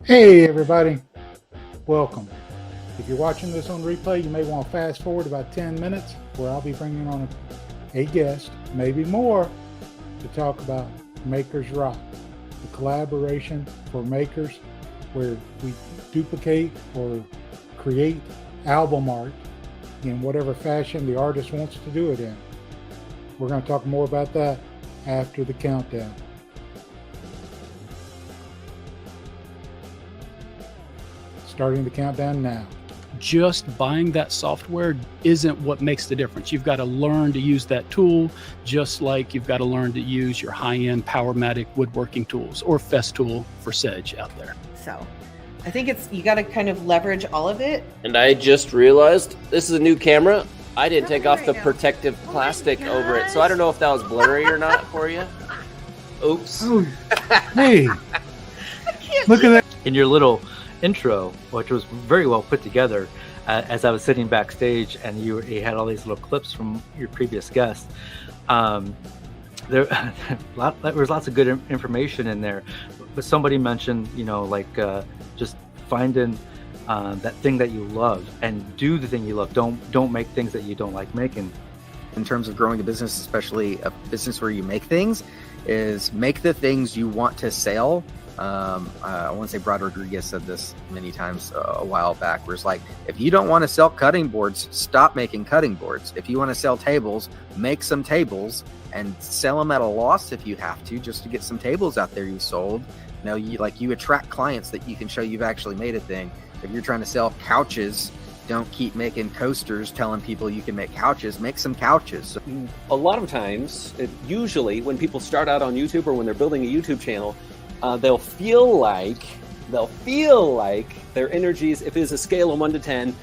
Hey everybody, welcome. If you're watching this on replay, you may want to fast forward about 10 minutes where I'll be bringing on a guest, maybe more, to talk about Makers Rock, the collaboration for makers where we duplicate or create album art in whatever fashion the artist wants to do it in. We're going to talk more about that after the countdown. Starting the countdown now. Just buying that software isn't what makes the difference. You've got to learn to use that tool, just like you've got to learn to use your high-end Powermatic woodworking tools or Festool for Sedge out there. So I think you got to kind of leverage all of it. And I just realized this is a new camera. I didn't take off the protective plastic over it, so I don't know if that was blurry or not for you. Oops. Oh, hey, look at that. In your little intro, which was very well put together, as I was sitting backstage and you had all these little clips from your previous guests, there was lots of good information in there, but somebody mentioned, just finding that thing that you love and do the thing you love. Don't make things that you don't like making. In terms of growing a business, especially a business where you make things, is make the things you want to sell. I want to say Brad Rodriguez said this many times a while back, where it's like, if you don't want to sell cutting boards, stop making cutting boards. If you want to sell tables, make some tables and sell them at a loss if you have to, just to get some tables out there you sold. You attract clients that you can show you've actually made a thing. If you're trying to sell couches, don't keep making coasters telling people you can make couches. Make some couches. A lot of times, usually when people start out on YouTube or when they're building a YouTube channel, they'll feel like their energies, if it's a scale of 1 to 10,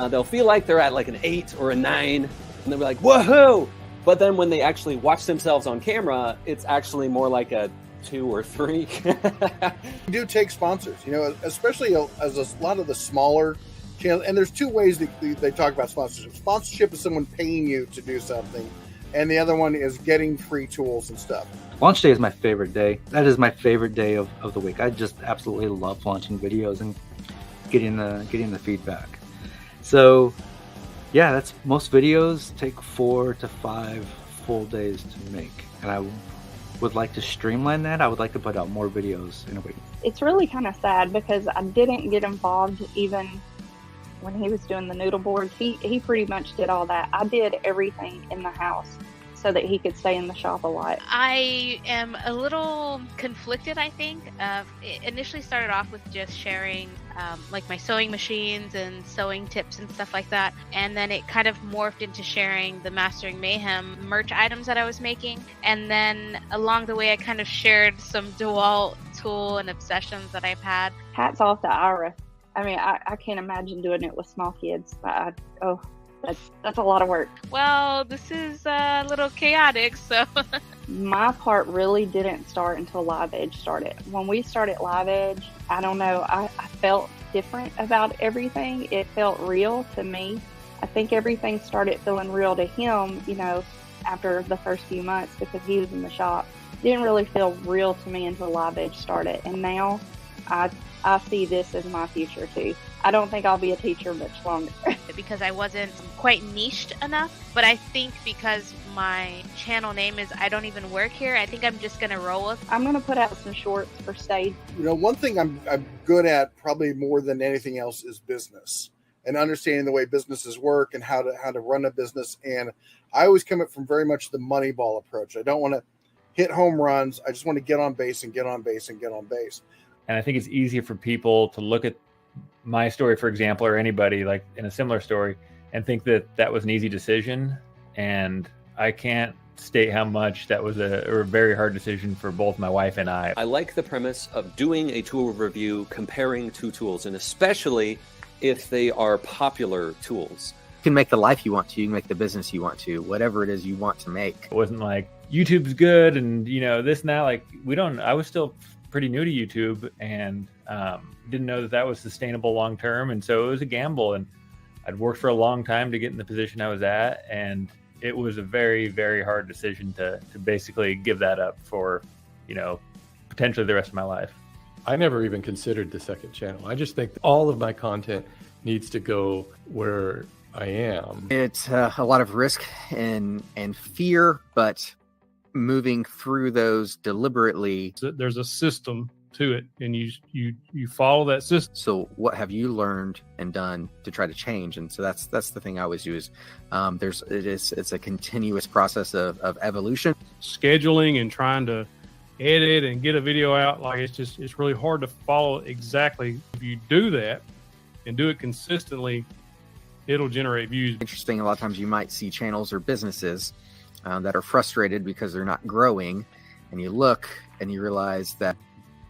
they'll feel like they're at like an 8 or a 9, and they'll be like, woohoo! But then when they actually watch themselves on camera, it's actually more like a 2 or 3. We do take sponsors, especially as a lot of the smaller channels. And there's two ways that they talk about sponsorship. Sponsorship is someone paying you to do something, and the other one is getting free tools and stuff. Launch day is my favorite day. That is my favorite day of the week. I just absolutely love launching videos and getting the feedback. So yeah, that's most videos take 4 to 5 full days to make. And I would like to streamline that. I would like to put out more videos in a week. It's really kind of sad because I didn't get involved even when he was doing the noodle boards. He pretty much did all that. I did everything in the house so that he could stay in the shop a lot. I am a little conflicted, I think. It initially started off with just sharing like my sewing machines and sewing tips and stuff like that. And then it kind of morphed into sharing the Mastering Mayhem merch items that I was making. And then along the way, I kind of shared some DeWalt tool and obsessions that I've had. Hats off to Ira. I mean, I can't imagine doing it with small kids. That's a lot of work. Well, this is a little chaotic, so. My part really didn't start until Live Edge started. When we started Live Edge, I don't know, I felt different about everything. It felt real to me. I think everything started feeling real to him, after the first few months because he was in the shop. It didn't really feel real to me until Live Edge started. And now I see this as my future too. I don't think I'll be a teacher much longer. Because I wasn't quite niched enough, but I think because my channel name is I Don't Even Work Here, I think I'm just going to roll with. I'm going to put out some shorts for stage. One thing I'm good at probably more than anything else is business and understanding the way businesses work and how to run a business. And I always come at from very much the money ball approach. I don't want to hit home runs. I just want to get on base and get on base and get on base. And I think it's easier for people to look at my story, for example, or anybody like in a similar story and think that was an easy decision. And I can't state how much that was a very hard decision for both my wife and I. I like the premise of doing a tool review, comparing two tools, and especially if they are popular tools. You can make the life you want to, you can make the business you want to, whatever it is you want to make. It wasn't like YouTube's good and this and that. Like I was still pretty new to YouTube and didn't know that was sustainable long term, and so it was a gamble. And I'd worked for a long time to get in the position I was at, and it was a very, very hard decision to basically give that up for potentially the rest of my life. I never even considered the second channel. I just think all of my content needs to go where I am. It's a lot of risk and fear, but moving through those deliberately. There's a system to it, and you follow that system. So what have you learned and done to try to change? And so that's the thing I always do is it's a continuous process of evolution. Scheduling and trying to edit and get a video out, like it's really hard to follow exactly. If you do that and do it consistently, it'll generate views. Interesting. A lot of times you might see channels or businesses that are frustrated because they're not growing, and you look and you realize that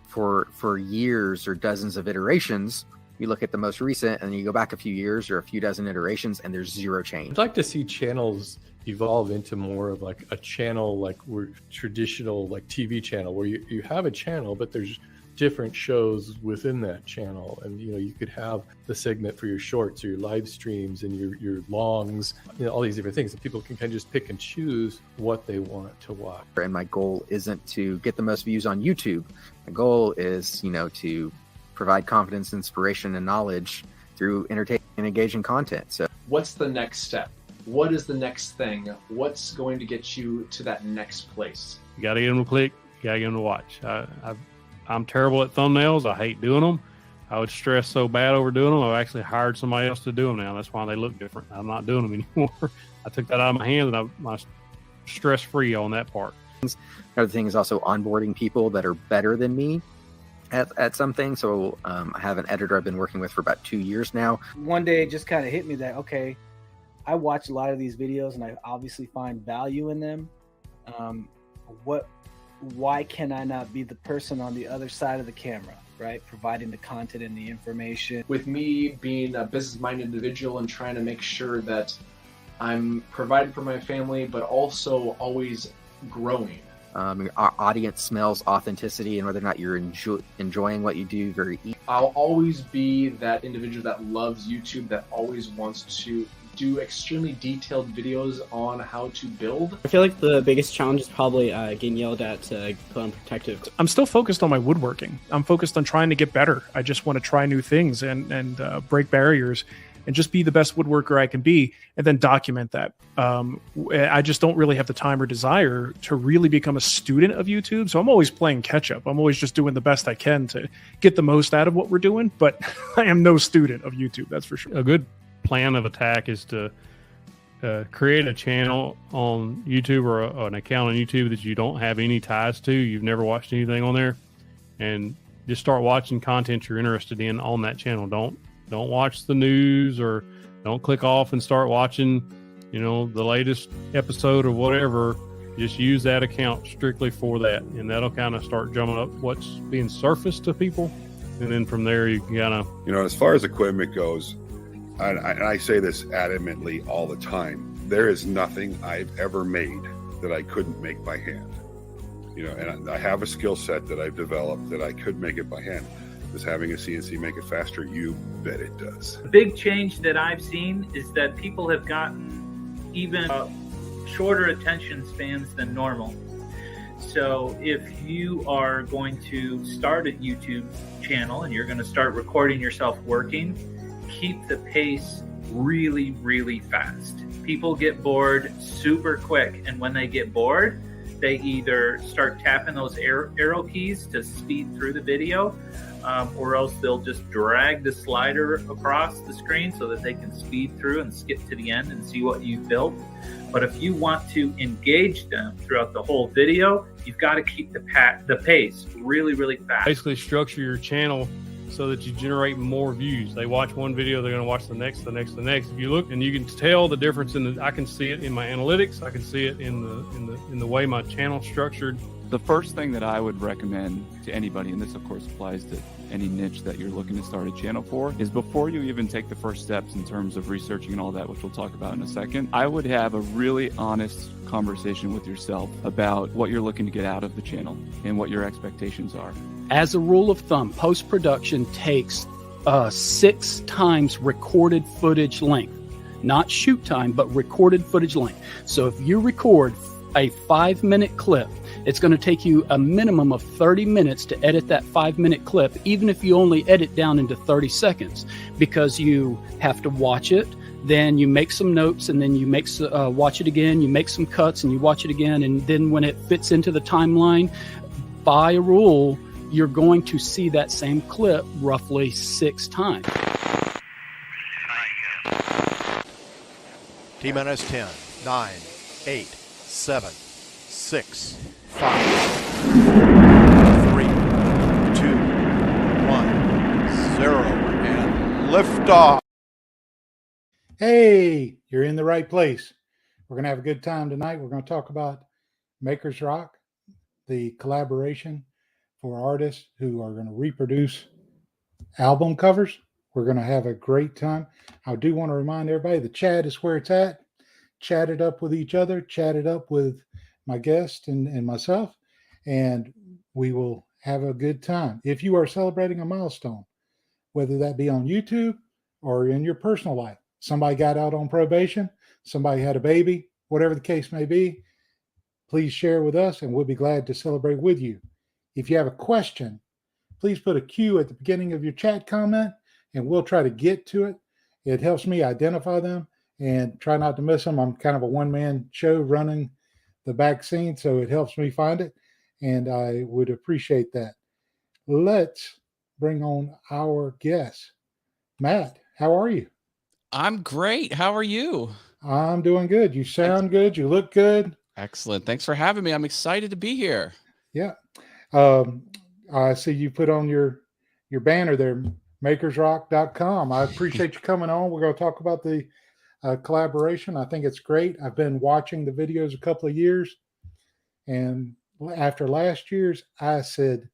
for years or dozens of iterations, you look at the most recent and you go back a few years or a few dozen iterations and there's zero change. I'd like to see channels evolve into more of like a channel, like we're traditional like TV channel, where you have a channel, but there's different shows within that channel. And you could have the segment for your shorts or your live streams and your longs, all these different things that people can kind of just pick and choose what they want to watch. And my goal isn't to get the most views on YouTube. My goal is to provide confidence, inspiration, and knowledge through entertaining and engaging content. So what's the next step? What is the next thing? What's going to get you to that next place? You got to get them to click. You got to get them to watch. I'm terrible at thumbnails. I hate doing them. I would stress so bad over doing them. I've actually hired somebody else to do them now. That's why they look different. I'm not doing them anymore. I took that out of my hands, and I'm stress-free on that part. Another thing is also onboarding people that are better than me at something. So I have an editor I've been working with for about 2 years now. One day it just kind of hit me that, okay, I watch a lot of these videos and I obviously find value in them. Why can I not be the person on the other side of the camera, right? Providing the content and the information. With me being a business-minded individual and trying to make sure that I'm providing for my family, but also always growing. Our audience smells authenticity, and whether or not you're enjoying what you do very easy. I'll always be that individual that loves YouTube, that always wants to do extremely detailed videos on how to build. I feel like the biggest challenge is probably getting yelled at to put on protective. I'm still focused on my woodworking. I'm focused on trying to get better. I just want to try new things and break barriers and just be the best woodworker I can be, and then document that. I just don't really have the time or desire to really become a student of YouTube. So I'm always playing catch up. I'm always just doing the best I can to get the most out of what we're doing, but I am no student of YouTube, that's for sure. A good plan of attack is to create a channel on YouTube or an account on YouTube that you don't have any ties to. You've never watched anything on there, and just start watching content you're interested in on that channel. Don't watch the news, or don't click off and start watching, the latest episode or whatever. Just use that account strictly for that, and that'll kind of start jumping up what's being surfaced to people. And then from there, you can kind of... as far as equipment goes, and I say this adamantly all the time, there is nothing I've ever made that I couldn't make by hand. And I have a skill set that I've developed that I could make it by hand. Does having a CNC make it faster? You bet it does. The big change that I've seen is that people have gotten even shorter attention spans than normal. So if you are going to start a YouTube channel and you're going to start recording yourself working, keep the pace really, really fast. People get bored super quick, and when they get bored, they either start tapping those arrow keys to speed through the video, or else they'll just drag the slider across the screen so that they can speed through and skip to the end and see what you've built. But if you want to engage them throughout the whole video, you've got to keep the pace really, really fast. Basically structure your channel so that you generate more views. They watch one video, they're going to watch the next. If you look, and you can tell the difference I can see it in my analytics. I can see it in the way my channel's structured. The first thing that I would recommend to anybody, and this of course applies to any niche that you're looking to start a channel for, is before you even take the first steps in terms of researching and all that, which we'll talk about in a second, I would have a really honest conversation with yourself about what you're looking to get out of the channel and what your expectations are. As a rule of thumb, post-production takes 6 times recorded footage length. Not shoot time, but recorded footage length. So if you record a 5-minute clip. It's going to take you a minimum of 30 minutes to edit that 5-minute clip, even if you only edit down into 30 seconds, because you have to watch it, then you make some notes, and then you watch it again, you make some cuts, and you watch it again, and then when it fits into the timeline, by rule, you're going to see that same clip roughly 6 times. T-minus 10, 9, 8, 7, 6, 5, 3, 2, 1, 0, and liftoff. Hey, you're in the right place. We're going to have a good time tonight. We're going to talk about Makers Rock, the collaboration for artists who are going to reproduce album covers. We're going to have a great time. I do want to remind everybody the chat is where it's at. Chat it up with each other, chat it up with my guest and myself, and we will have a good time. If you are celebrating a milestone, whether that be on YouTube or in your personal life, somebody got out on probation, somebody had a baby, whatever the case may be, please share with us and we'll be glad to celebrate with you. If you have a question, please put a Q at the beginning of your chat comment and we'll try to get to it. It helps me identify them and try not to miss them. I'm kind of a one-man show running the back scene, so it helps me find it, and I would appreciate that. Let's bring on our guest. Matt, how are you? I'm great. How are you? I'm doing good. You sound good. You look good. Excellent. Thanks for having me. I'm excited to be here. Yeah. I see you put on your banner there, makersrock.com. I appreciate you coming on. We're going to talk about the collaboration. I think it's great. I've been watching the videos a couple of years, and after last year's, I said,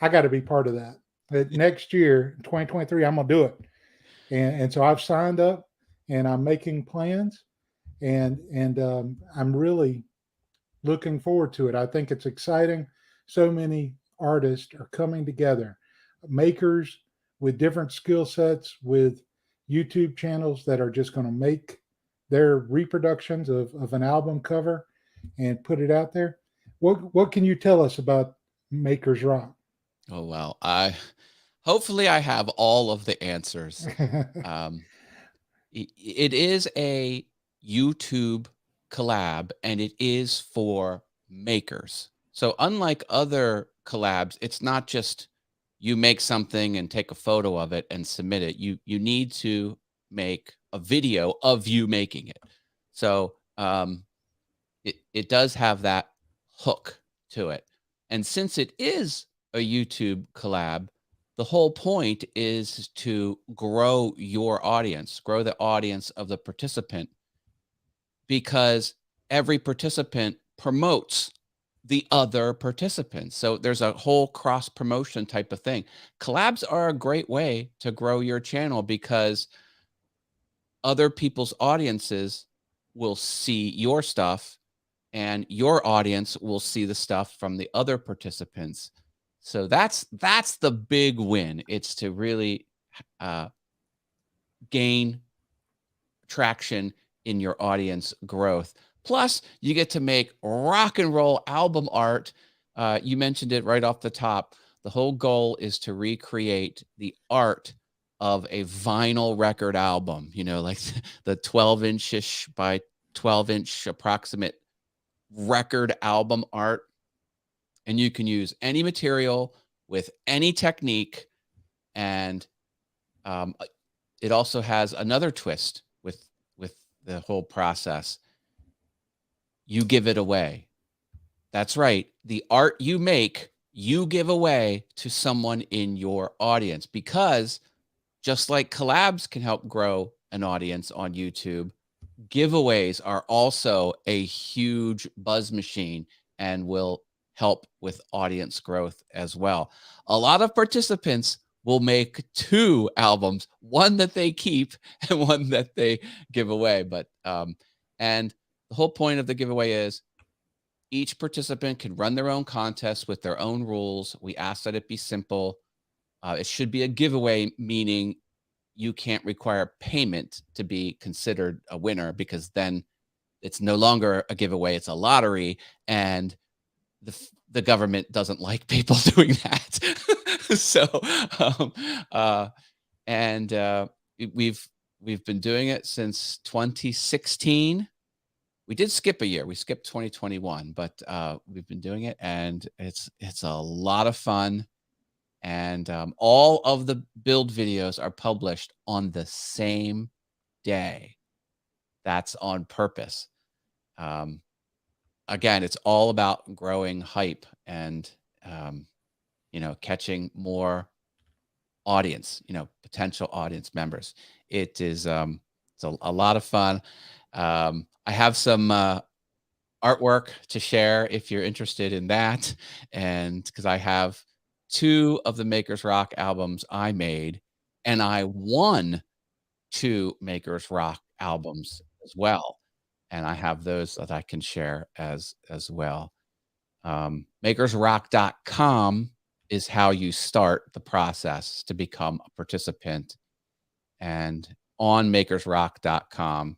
I got to be part of that. But next year, 2023, I'm going to do it. And so I've signed up and I'm making plans, and I'm really looking forward to it. I think it's exciting. So many artists are coming together, makers with different skill sets, with YouTube channels that are just going to make their reproductions of an album cover and put it out there. What can you tell us about Makers Rock? Oh, well, hopefully I have all of the answers. It is a YouTube collab and it is for makers. So unlike other collabs, it's not just you make something and take a photo of it and submit it. You need to make a video of you making it. So it does have that hook to it. And since it is a YouTube collab, the whole point is to grow your audience, grow the audience of the participant, because every participant promotes the other participants. So there's a whole cross promotion type of thing. Collabs are a great way to grow your channel because other people's audiences will see your stuff and your audience will see the stuff from the other participants. So that's the big win. It's to really gain traction in your audience growth. Plus, you get to make rock and roll album art. You mentioned it right off the top. The whole goal is to recreate the art of a vinyl record album, you know, like the 12-inch-ish by 12-inch approximate record album art. And you can use any material with any technique. And it also has another twist with the whole process. You give it away. That's right. The art you make, you give away to someone in your audience, because just like collabs can help grow an audience on YouTube, giveaways are also a huge buzz machine and will help with audience growth as well. A lot of participants will make 2 albums, one that they keep and one that they give away. But and the whole point of the giveaway is each participant can run their own contest with their own rules. We ask that it be simple. It should be a giveaway, meaning you can't require payment to be considered a winner, because then it's no longer a giveaway, it's a lottery, and the government doesn't like people doing that. So we've been doing it since 2016. We did skip a year. We skipped 2021, but we've been doing it, and it's a lot of fun. And all of the build videos are published on the same day. That's on purpose. Again, it's all about growing hype and catching more audience, potential audience members. It's a lot of fun. I have some artwork to share if you're interested in that, and because I have 2 of the Makers Rock albums I made, and I won 2 Makers Rock albums as well, and I have those that I can share as well. Makersrock.com is how you start the process to become a participant, and on makersrock.com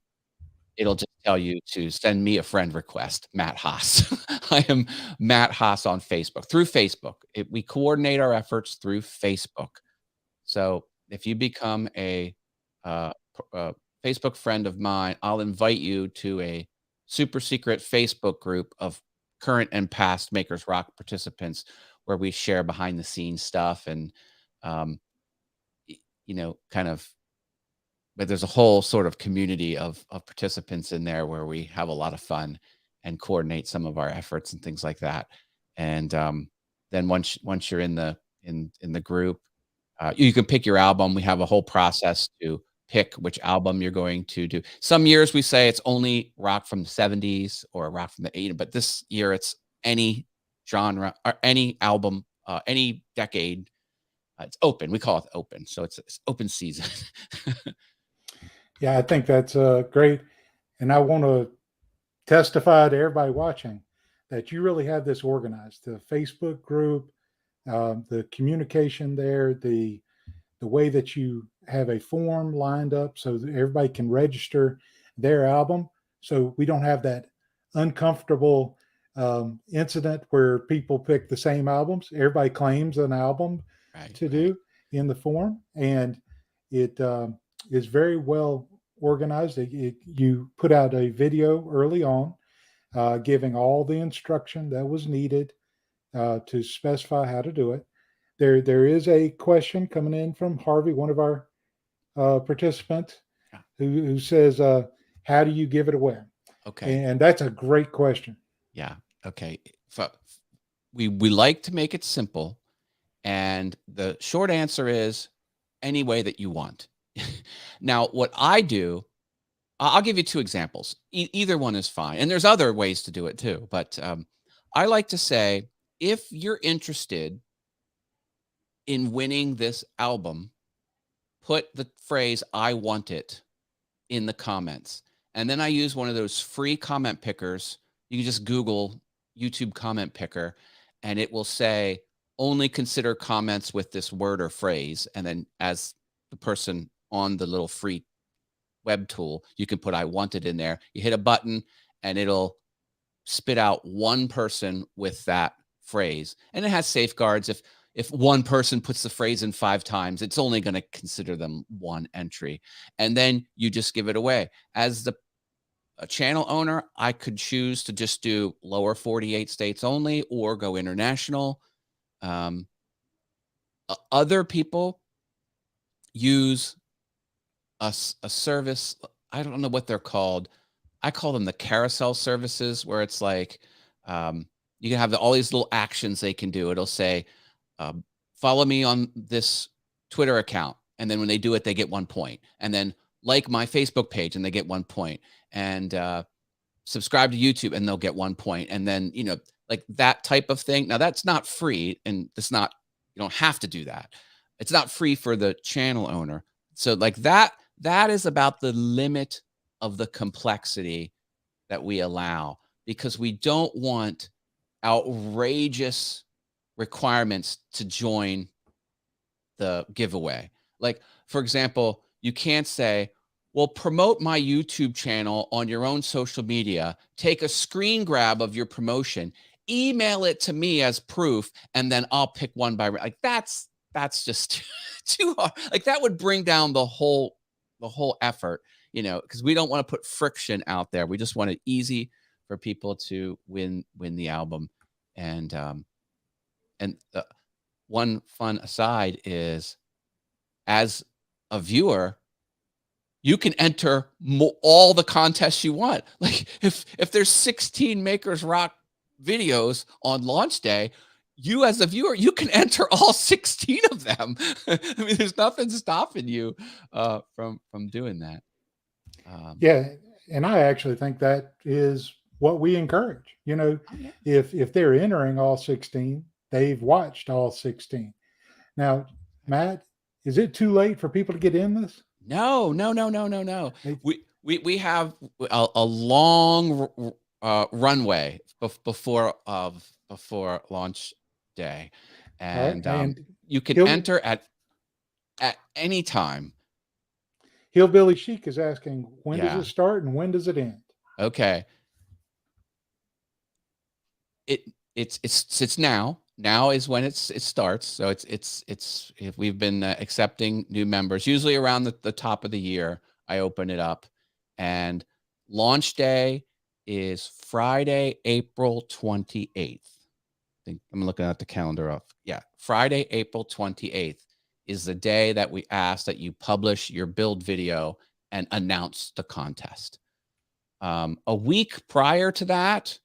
it'll just tell you to send me a friend request, Matt Haas. I am Matt Haas on Facebook, through Facebook. We coordinate our efforts through Facebook. So if you become a Facebook friend of mine, I'll invite you to a super secret Facebook group of current and past Makers Rock participants where we share behind the scenes stuff and, but there's a whole sort of community of participants in there where we have a lot of fun and coordinate some of our efforts and things like that. And then once you're in the group, you can pick your album. We have a whole process to pick which album you're going to do. Some years we say it's only rock from the 70s or rock from the 80s, but this year it's any genre or any album, any decade. It's open. We call it open. So it's open season. Yeah, I think that's great. And I want to testify to everybody watching that you really have this organized. The Facebook group, the communication there, the way that you have a form lined up so that everybody can register their album. So we don't have that uncomfortable incident where people pick the same albums. Everybody claims an album to do in the form. And it is very well organized. You put out a video early on giving all the instruction that was needed to specify how to do it. There is a question coming in from Harvey, one of our participants, who says, how do you give it away? Okay. And that's a great question. Yeah. Okay. We like to make it simple. And the short answer is any way that you want. Now, what I do, I'll give you 2 examples. Either one is fine. And there's other ways to do it too. But I like to say, if you're interested in winning this album, put the phrase, I want it, in the comments. And then I use one of those free comment pickers. You can just Google YouTube comment picker, and it will say, only consider comments with this word or phrase. And then as the person on the little free web tool, you can put I want it in there. You hit a button and it'll spit out one person with that phrase. And it has safeguards. If one person puts the phrase in 5 times, it's only going to consider them one entry. And then you just give it away. As a channel owner, I could choose to just do lower 48 states only or go international. Other people use a service. I don't know what they're called. I call them the carousel services, where it's like you can have all these little actions they can do. It'll say, follow me on this Twitter account. And then when they do it, they get 1 point. And then like my Facebook page and they get 1 point. And subscribe to YouTube and they'll get 1 point. And then, like that type of thing. Now that's not free, and it's not, you don't have to do that. It's not free for the channel owner. So like that is about the limit of the complexity that we allow, because we don't want outrageous requirements to join the giveaway. Like, for example, you can't say, well, promote my YouTube channel on your own social media, take a screen grab of your promotion, email it to me as proof, and then I'll pick one by like that's just too hard. Like that would bring down the whole effort, because we don't want to put friction out there. We just want it easy for people to win the album. And one fun aside is, as a viewer, you can enter all the contests you want. Like if there's 16 Makers Rock videos on launch day, you as a viewer, you can enter all 16 of them. I mean, there's nothing stopping you from doing that. Yeah, and I actually think that is what we encourage. If they're entering all 16, they've watched all 16. Now, Matt, is it too late for people to get in this? No. We have a long runway before launch day, and you can enter at any time. Hillbilly Chic is asking, when does it start and when does it end? Okay. It's now. Now is when it starts. So it's if we've been accepting new members, usually around the top of the year, I open it up, and launch day is Friday, April 28th. I think I'm looking at the calendar off. Yeah. Friday, April 28th is the day that we ask that you publish your build video and announce the contest. A week prior to that,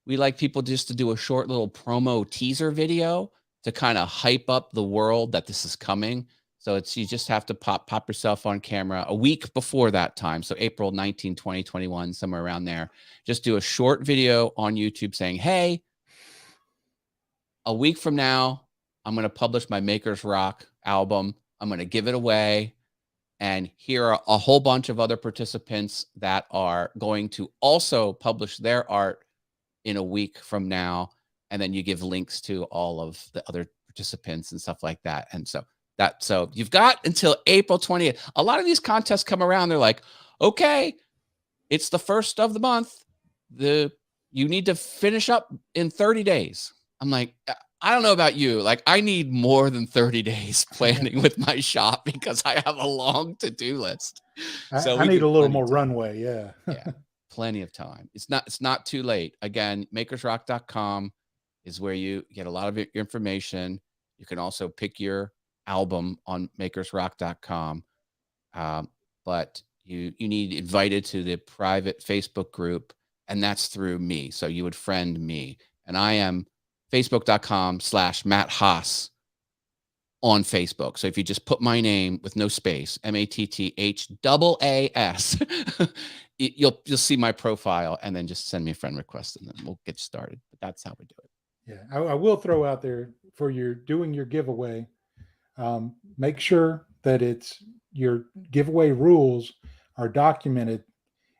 we like people just to do a short little promo teaser video to kind of hype up the world that this is coming. So you just have to pop yourself on camera a week before that time. So April 19, 2021, somewhere around there. Just do a short video on YouTube saying, hey, a week from now, I'm going to publish my Makers Rock album. I'm going to give it away. And here are a whole bunch of other participants that are going to also publish their art in a week from now. And then you give links to all of the other participants and stuff like that. And so you've got until April 20th. A lot of these contests come around. They're like, okay, it's the first of the month. You need to finish up in 30 days. I'm like, I don't know about you. Like, I need more than 30 days planning with my shop because I have a long to-do list. So I need a little more runway. Yeah. Yeah. Plenty of time. It's not too late. Again, makersrock.com is where you get a lot of your information. You can also pick your album on makersrock.com. But you need invited to the private Facebook group, and that's through me. So you would friend me, and I am facebook.com/Matt Haas on Facebook. So if you just put my name with no space, MATTHAAS, you'll see my profile, and then just send me a friend request, and then we'll get started. But that's how we do it. Yeah, I will throw out there for doing your giveaway. Make sure that your giveaway rules are documented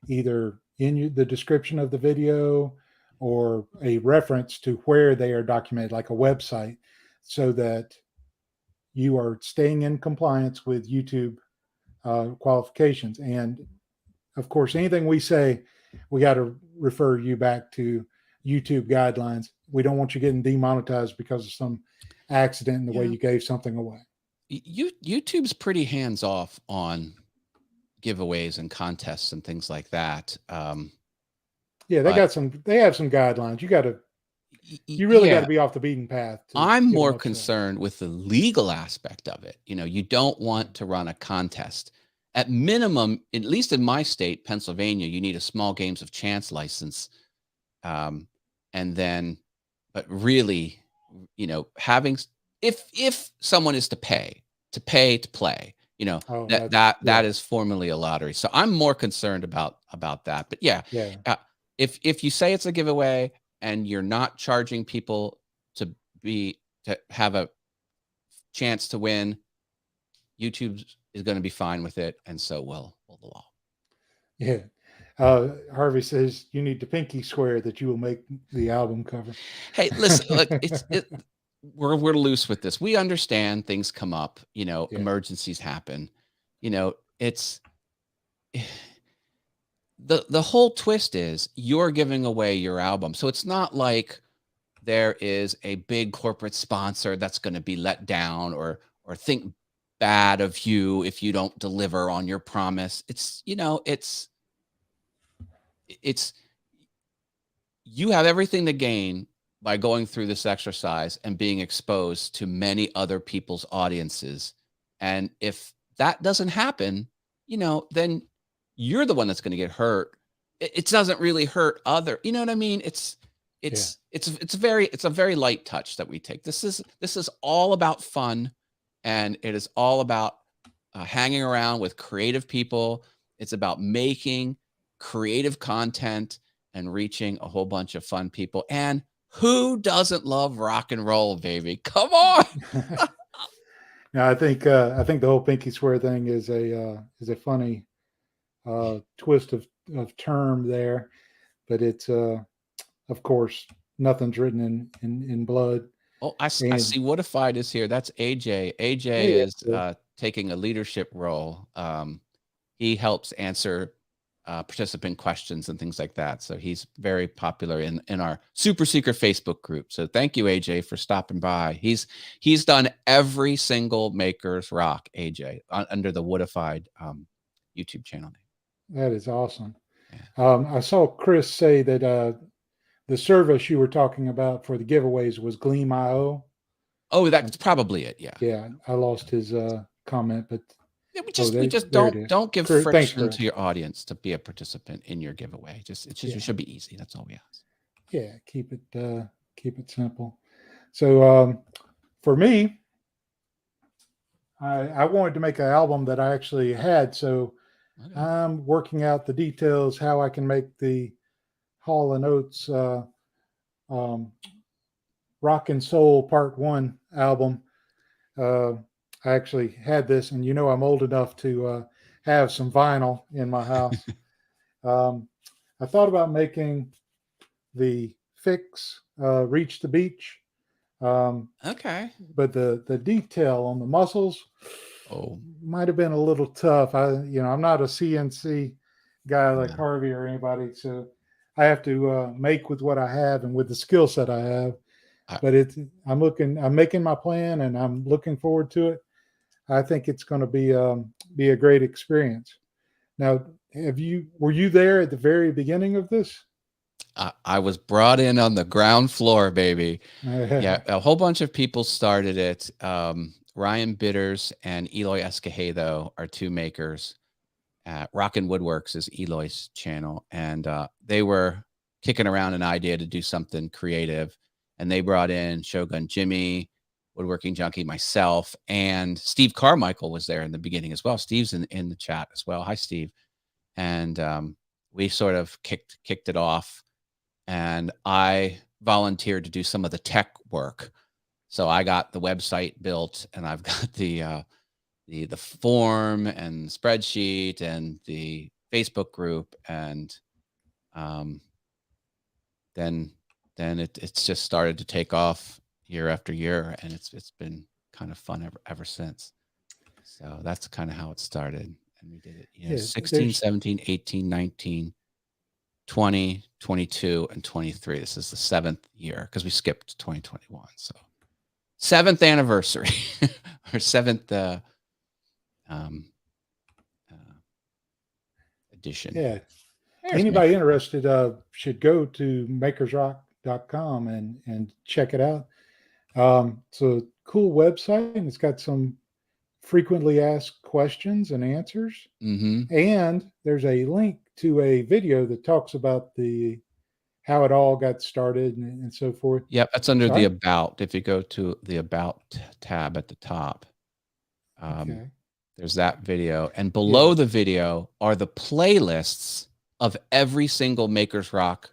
either in the description of the video or a reference to where they are documented, like a website, so that you are staying in compliance with YouTube qualifications. And of course, anything we say, we got to refer you back to YouTube guidelines. We don't want you getting demonetized because of some accident in the way you gave something away. YouTube's pretty hands off on giveaways and contests and things like that. Yeah, they have some guidelines. You really got to be off the beaten path. I'm more concerned with the legal aspect of it. You don't want to run a contest. At minimum, at least in my state, Pennsylvania, you need a small games of chance license. And then, but really, having, if someone is to play, that is formally a lottery. So I'm more concerned about that. But if you say it's a giveaway and you're not charging people to have a chance to win, YouTube is going to be fine with it, and so will the law. Yeah. Harvey says you need to pinky swear that you will make the album cover. Hey, listen, look, we're loose with this. We understand things come up, emergencies happen. the whole twist is you're giving away your album. So it's not like there is a big corporate sponsor that's going to be let down or think bad of you if you don't deliver on your promise. It's, you know, it's you have everything to gain by going through this exercise and being exposed to many other people's audiences. And if that doesn't happen, you know, then you're the one that's going to get hurt. It doesn't really hurt other, you know what I mean? It's a very light touch that we take. This is all about fun, and it is all about hanging around with creative people. It's about making creative content and reaching a whole bunch of fun people. And who doesn't love rock and roll, baby? Come on. Now, I think the whole pinky swear thing is a funny twist of term there, but it's of course nothing's written in blood. Oh, I see Woodified is here. That's AJ. AJ is taking a leadership role. He helps answer participant questions and things like that. So he's very popular in our super secret Facebook group. So thank you, AJ, for stopping by. He's done every single Makers Rock, AJ, under the Woodified YouTube channel name. That is awesome. Yeah. I saw Chris say that the service you were talking about for the giveaways was Gleam.io. Oh, that's probably it. Yeah. Yeah, I lost his comment, but yeah, we just don't give friction to your audience to be a participant in your giveaway. It should be easy. That's all we ask. Yeah, keep it simple. So for me, I wanted to make an album that I actually had. So I'm working out the details how I can make the Hall & Oates Rock and Soul Part 1 album. I actually had this, and I'm old enough to have some vinyl in my house. I thought about making the fix Reach the Beach. Okay. But the detail on the muscles might have been a little tough. I'm not a CNC guy like Harvey or anybody, so I have to make with what I have and with the skill set I have. But I'm making my plan, and I'm looking forward to it. I think it's going to be a great experience. Now, were you there at the very beginning of this? I was brought in on the ground floor, baby. Yeah, a whole bunch of people started it. Ryan Bitters and Eloy Escojedo are two makers. Rockin' Woodworks is Eloy's channel, and they were kicking around an idea to do something creative, and they brought in Shogun Jimmy, Woodworking Junkie, myself, and Steve Carmichael was there in the beginning as well. Steve's in the chat as well. Hi, Steve. And we sort of kicked it off, and I volunteered to do some of the tech work. So I got the website built, and I've got the form and spreadsheet and the Facebook group, and then it's just started to take off year after year, and it's been kind of fun ever since. So that's kind of how it started, and we did it 16, 17, 18, 19, 20, 22, and 23. This is the 7th year because we skipped 2021. So 7th anniversary or 7th edition. Yeah. Anybody interested should go to makersrock.com and check it out. It's a cool website, and it's got some frequently asked questions and answers. Mm-hmm. And there's a link to a video that talks about how it all got started and so forth. Yep, that's under the About. If you go to the About tab at the top, there's that video. And below the video are the playlists of every single Makers Rock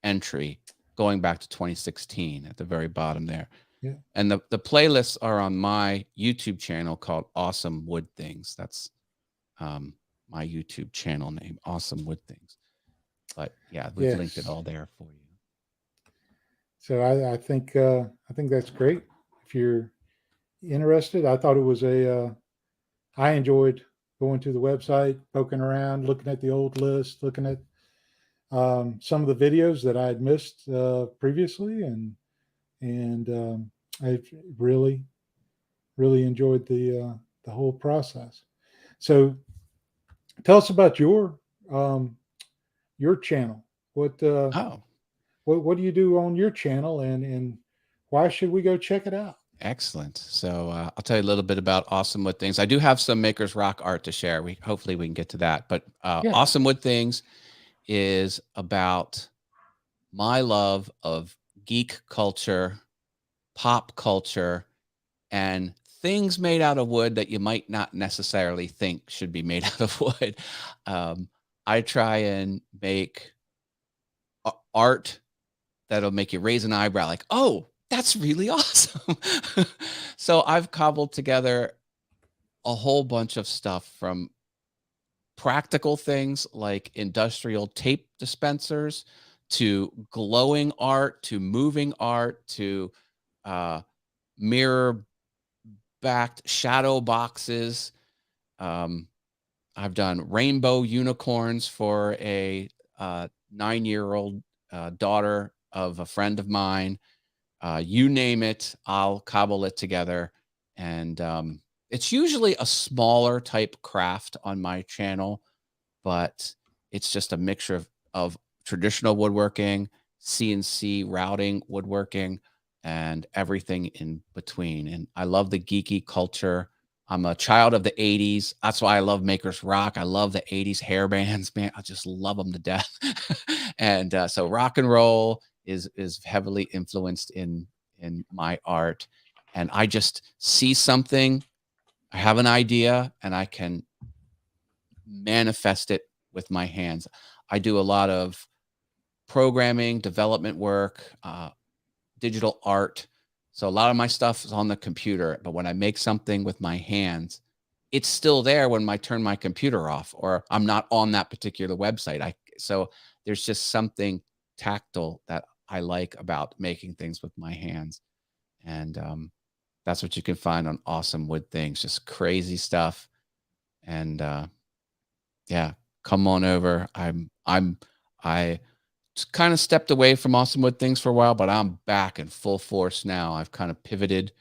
entry going back to 2016 at the very bottom there. Yeah. And the playlists are on my YouTube channel called Awesome Wood Things. That's my YouTube channel name, Awesome Wood Things. But yeah, we've linked it all there for you. So I think that's great. If you're interested, I thought it was I enjoyed going to the website, poking around, looking at the old list, looking at some of the videos that I had missed previously, and I really enjoyed the whole process. So, tell us about your channel. What what do you do on your channel, and why should we go check it out? Excellent. So I'll tell you a little bit about Awesome Wood Things. I do have some Makers Rock art to share. Hopefully we can get to that. But Yeah. Awesome Wood Things is about my love of geek culture, pop culture, and things made out of wood that you might not necessarily think should be made out of wood. I try and make art that'll make you raise an eyebrow, like, oh, that's really awesome. So I've cobbled together a whole bunch of stuff, from practical things like industrial tape dispensers to glowing art to moving art to mirror backed shadow boxes. I've done rainbow unicorns for a 9-year-old daughter of a friend of mine. You name it, I'll cobble it together. And it's usually a smaller type craft on my channel, but it's just a mixture of traditional woodworking, CNC routing woodworking, and everything in between. And I love the geeky culture. I'm a child of the 80s. That's why I love Makers Rock. I love the 80s hair bands, man. I just love them to death. And so rock and roll is heavily influenced in my art. And I just see something, I have an idea, and I can manifest it with my hands. I do a lot of programming, development work, digital art. So a lot of my stuff is on the computer, but when I make something with my hands, it's still there when I turn my computer off or I'm not on that particular website. So there's just something tactile that I like about making things with my hands. And that's what you can find on Awesome Wood Things, just crazy stuff. And yeah, come on over. I kind of stepped away from Awesome Wood Things for a while, but I'm back in full force now. I've kind of pivoted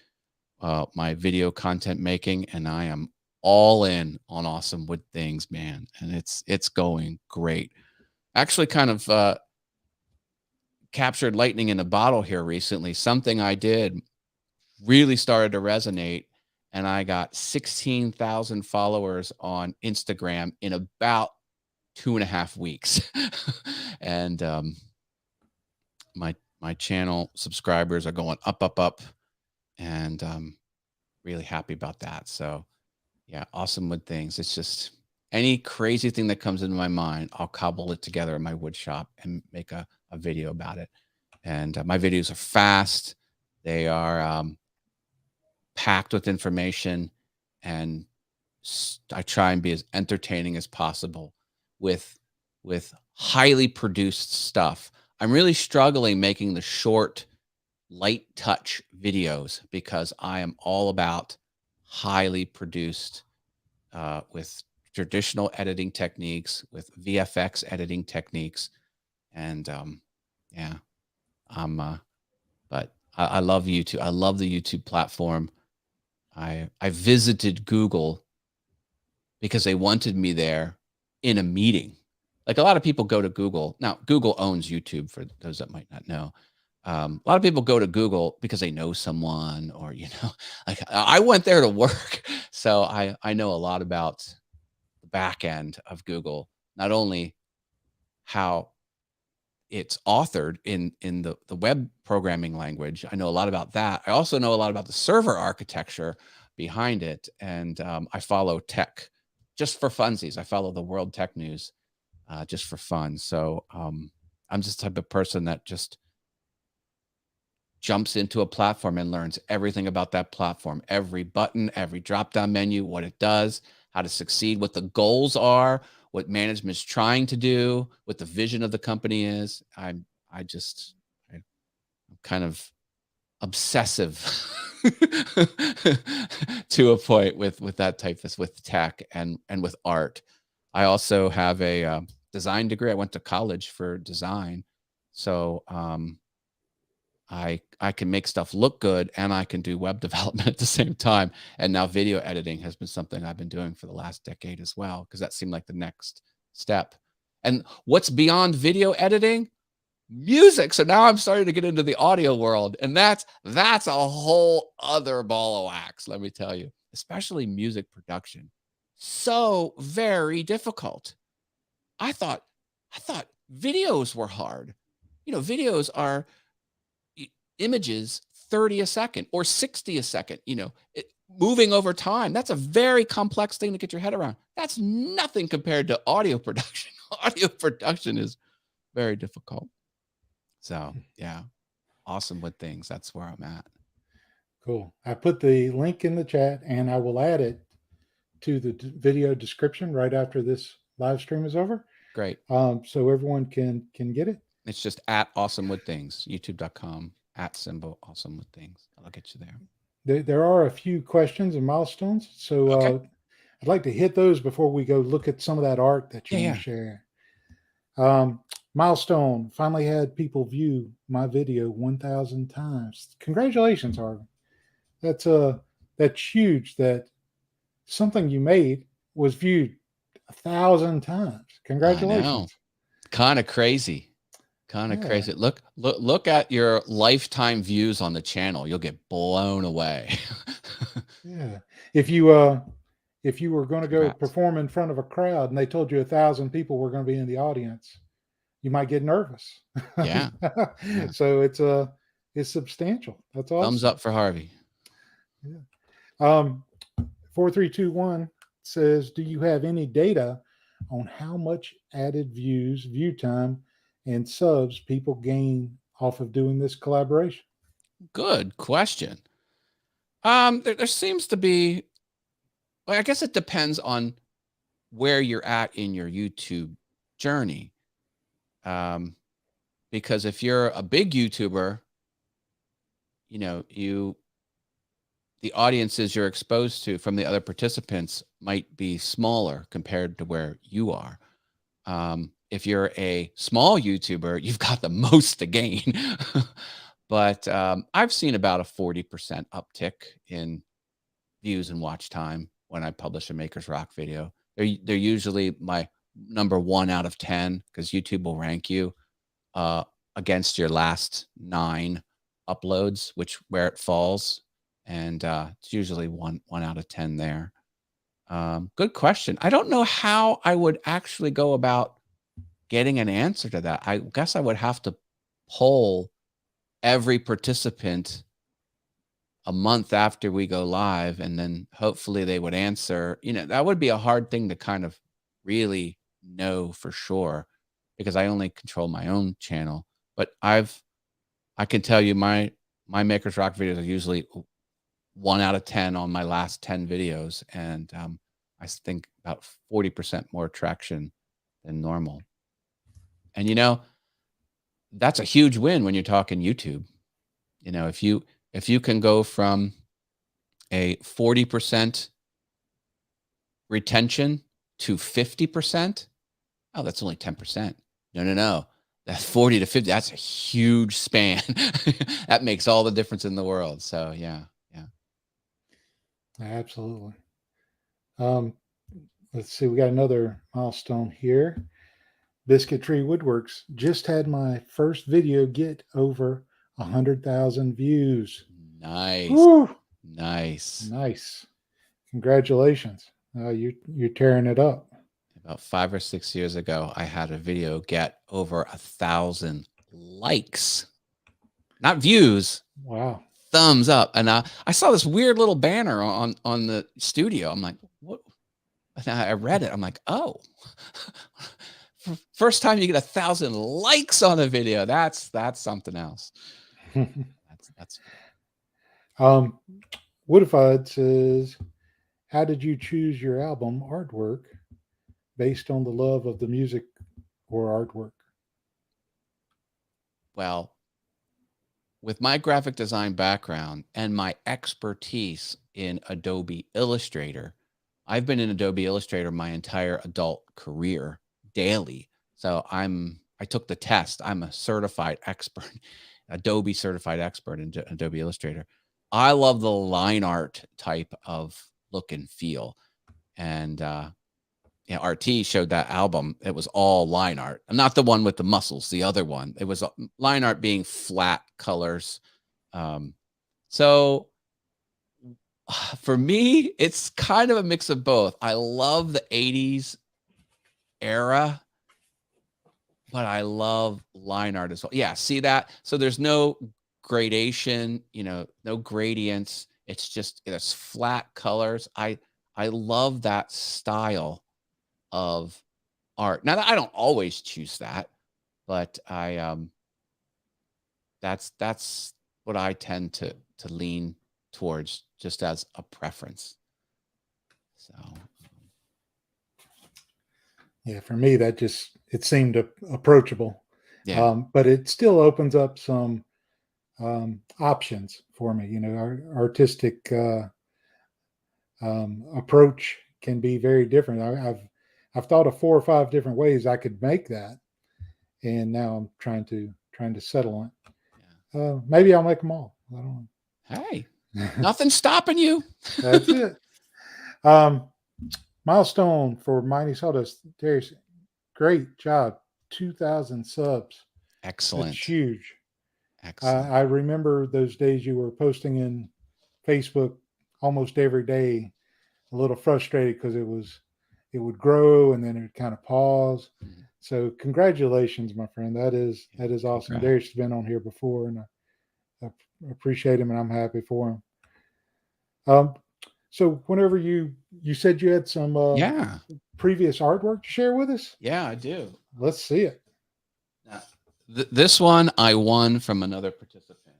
my video content making, and I am all in on Awesome Wood Things, man. And it's going great. Actually, kind of captured lightning in a bottle here recently. Something I did really started to resonate, and I got 16,000 followers on Instagram in about 2.5 weeks. And my channel subscribers are going up, and really happy about that. So yeah, Awesome Wood Things. It's just any crazy thing that comes into my mind, I'll cobble it together in my wood shop and make a video about it. And my videos are fast. They are packed with information, and I try and be as entertaining as possible with highly produced stuff. I'm really struggling making the short, light touch videos because I am all about highly produced with traditional editing techniques, with VFX editing techniques. And yeah, but I love YouTube. I love the YouTube platform. I visited Google because they wanted me there in a meeting. Like a lot of people go to Google. Now, Google owns YouTube, for those that might not know. A lot of people go to Google because they know someone, or, like I went there to work. So I know a lot about the back end of Google, not only how it's authored in the web programming language. I know a lot about that. I also know a lot about the server architecture behind it. And I follow tech just for funsies. I follow the World Tech News just for fun. So I'm just the type of person that just jumps into a platform and learns everything about that platform, every button, every drop-down menu, what it does, how to succeed, what the goals are, what management's trying to do, what the vision of the company is. I'm kind of obsessive to a point with that type of with tech and with art. I also have a design degree. I went to college for design, so I can make stuff look good and I can do web development at the same time. And now video editing has been something I've been doing for the last decade as well, because that seemed like the next step. And what's beyond video editing? Music. So now I'm starting to get into the audio world, and that's a whole other ball of wax, let me tell you, especially music production. So very difficult. I thought videos were hard. Videos are images 30 a second or 60 a second, moving over time. That's a very complex thing to get your head around. That's nothing compared to audio production. Audio production is very difficult. So yeah, awesome with things. That's where I'm at. Cool. I put the link in the chat and I will add it to the video description right after this live stream is over. Great. So everyone can get it. It's just at Awesome Wood Things, youtube.com @ Awesome Wood Things. I'll get you there. There are a few questions and milestones. So Okay. I'd like to hit those before we go look at some of that art that you want to share. Milestone, finally had people view my video 1,000 times. Congratulations, Harvey. That's huge that something you made was viewed 1,000 times. Congratulations. Kind of crazy. Crazy. Look at your lifetime views on the channel. You'll get blown away. Yeah. If you were going to go perform in front of a crowd and they told you 1,000 people were going to be in the audience, you might get nervous. Yeah. So it's substantial. That's awesome. Thumbs up for Harvey. Yeah. 4321 says, do you have any data on how much added views, view time, and subs people gain off of doing this collaboration? Good question. There seems to be, well, I guess it depends on where you're at in your YouTube journey. Because if you're a big YouTuber, the audiences you're exposed to from the other participants might be smaller compared to where you are. If you're a small YouTuber, you've got the most to gain. But I've seen about a 40% uptick in views and watch time when I publish a Makers Rock video. They're usually my number 1 out of 10, because YouTube will rank you against your last 9 uploads, where it falls. And it's usually one out of 10 there. Good question. I don't know how I would actually go about getting an answer to that. I guess I would have to poll every participant a month after we go live, and then hopefully they would answer. That would be a hard thing to kind of really know for sure, because I only control my own channel. But I can tell you my Makers Rock videos are usually 1 out of 10 on my last 10 videos. And I think about 40% more traction than normal. And, that's a huge win when you're talking YouTube. If you can go from a 40% retention to 50%, oh, that's only 10%. No. That's 40 to 50. That's a huge span. That makes all the difference in the world. So yeah. Absolutely. Let's see. We got another milestone here. Biscuit Tree Woodworks just had my first video get over 100,000 views. Nice. Woo! Nice. Congratulations. You're tearing it up. About 5 or 6 years ago, I had a video get over 1,000 likes, not views. Wow. Thumbs up. And I saw this weird little banner on the studio. I'm like, what? And I read it. I'm like, oh, first time you get 1,000 likes on a video. That's something else. That's. Woodified says, how did you choose your album artwork based on the love of the music or artwork? Well, with my graphic design background and my expertise in Adobe Illustrator, I've been in Adobe Illustrator my entire adult career daily. So I took the test. I'm a certified expert, Adobe certified expert in Adobe Illustrator. I love the line art type of look and feel. And RT showed that album. It was all line art. Not the one with the muscles, the other one. It was line art being flat colors. So for me, it's kind of a mix of both. I love the 80s era, but I love line art as well. Yeah, see that? So there's no gradation, no gradients. It's flat colors. I love that style of art. Now, I don't always choose that, but that's what I tend to lean towards, just as a preference. So yeah, for me, it seemed approachable. Yeah. But it still opens up some options for me. Our artistic approach can be very different. I've thought of 4 or 5 different ways I could make that, and now I'm trying to settle on it. Maybe I'll make them all. I don't know. Hey, nothing's stopping you. That's it. Milestone for Mighty Sawdust. Darius, great job. 2,000 subs. Excellent. That's huge. Excellent. I remember those days you were posting in Facebook almost every day, a little frustrated because it would grow and then it would kind of pause. Mm-hmm. So congratulations, my friend. That is awesome. Right. Darius has been on here before, and I appreciate him, and I'm happy for him. So whenever you said you had some previous artwork to share with us? Yeah, I do. Let's see it. Now, this one I won from another participant.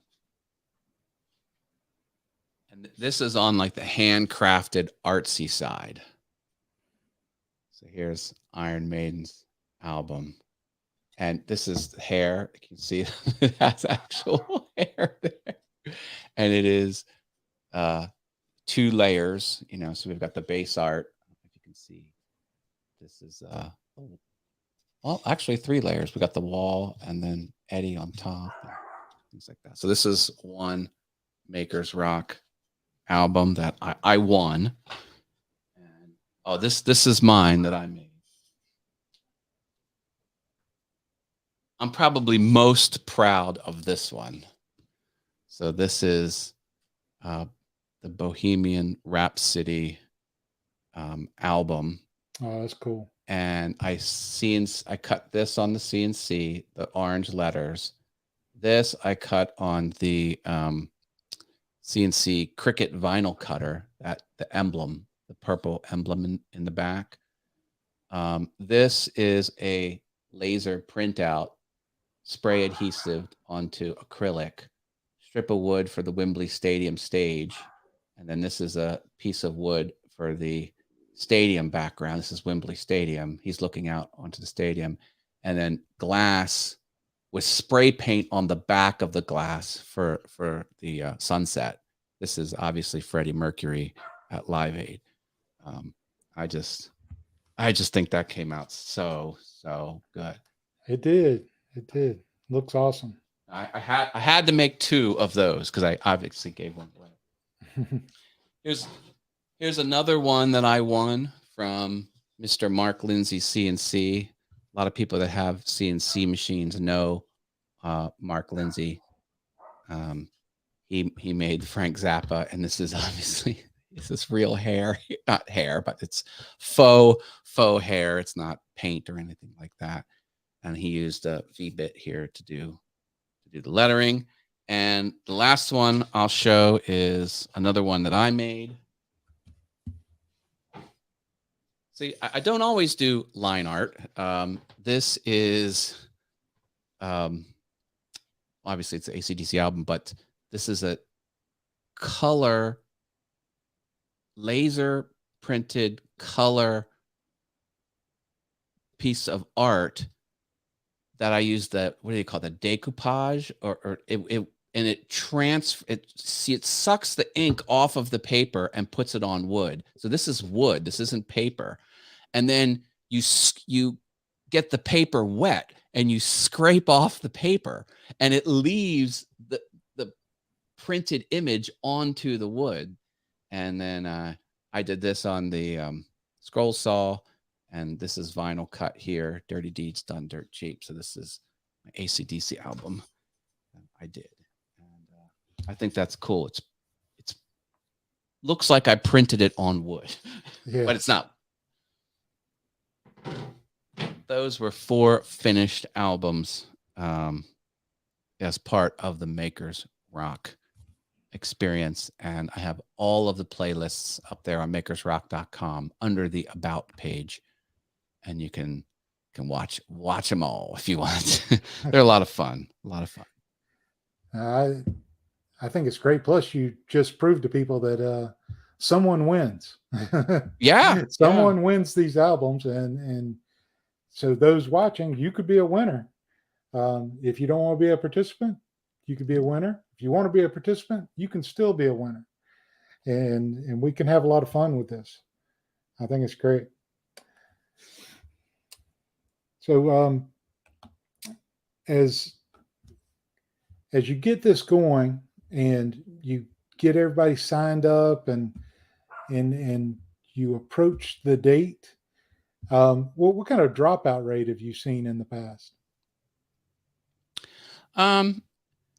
And this is on like the handcrafted artsy side. So here's Iron Maiden's album. And this is the hair. You can see it has actual hair there. And it is 2 layers, so we've got the base art. If you can see, this is well, actually 3 layers. We got the wall and then Eddie on top, things like that. So this is one Makers Rock album that I won. And this is mine that I made. I'm probably most proud of this one. So this is the Bohemian Rhapsody album. Oh, that's cool. And I cut this on the CNC, the orange letters. This I cut on the CNC Cricut vinyl cutter, the emblem, the purple emblem in the back. This is a laser printout, spray adhesive onto acrylic, strip of wood for the Wembley Stadium stage. And then this is a piece of wood for the stadium background. This is Wembley Stadium. He's looking out onto the stadium. And then glass with spray paint on the back of the glass for the sunset. This is obviously Freddie Mercury at Live Aid. I just think that came out so good. It did. Looks awesome. I had to make 2 of those because I obviously gave one away. Here's another one that I won from Mr. Mark Lindsay CNC. A lot of people that have CNC machines know Mark Lindsay. He made Frank Zappa, and this is obviously real hair, not hair, but it's faux hair. It's not paint or anything like that. And he used a V-bit here to do the lettering. And the last one I'll show is another one that I made. See, I don't always do line art. This is, obviously it's an AC/DC album, but this is a color, laser printed color piece of art that I used what do you call it? The decoupage, or and it sucks the ink off of the paper and puts it on wood. So this is wood. This isn't paper. And then you get the paper wet and you scrape off the paper, and it leaves the printed image onto the wood. And then I did this on the scroll saw, and this is vinyl cut here. Dirty Deeds Done Dirt Cheap. So this is my AC/DC album I did. And I think that's cool. It's looks like I printed it on wood, but it's not. Those were 4 finished albums as part of the Makers Rock experience, and I have all of the playlists up there on makersrock.com under the About page, and you can watch them all if you want. They're a lot of fun. I think it's great. Plus, you just proved to people that someone wins. Yeah, someone wins these albums, and so those watching, you could be a winner. If you don't want to be a participant, you could be a winner. If you want to be a participant, you can still be a winner. And we can have a lot of fun with this. I think it's great. So as you get this going and you get everybody signed up and you approach the date, what kind of dropout rate have you seen in the past?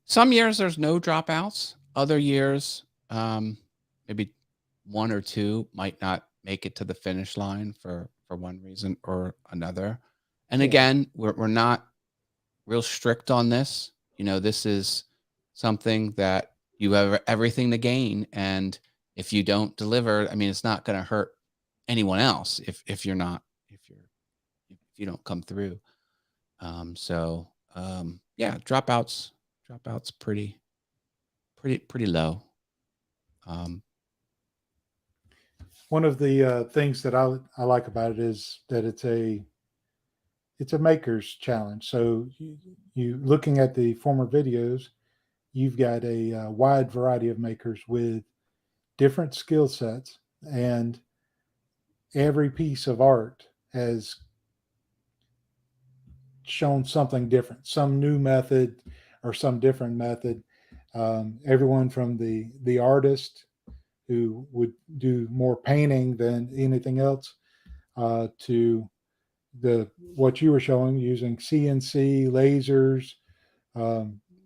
Some years there's no dropouts. Other years, maybe 1 or 2 might not make it to the finish line for one reason or another. And again, we're not real strict on this. This is something that you have everything to gain, and if you don't deliver, I mean, it's not going to hurt anyone else if you don't come through. Dropouts pretty low. One of the things that I like about it is that it's a maker's challenge. So you looking at the former videos, you've got a wide variety of makers with different skill sets, and every piece of art has shown something different, some new method or some different method. Everyone from the artist who would do more painting than anything else to what you were showing using CNC lasers.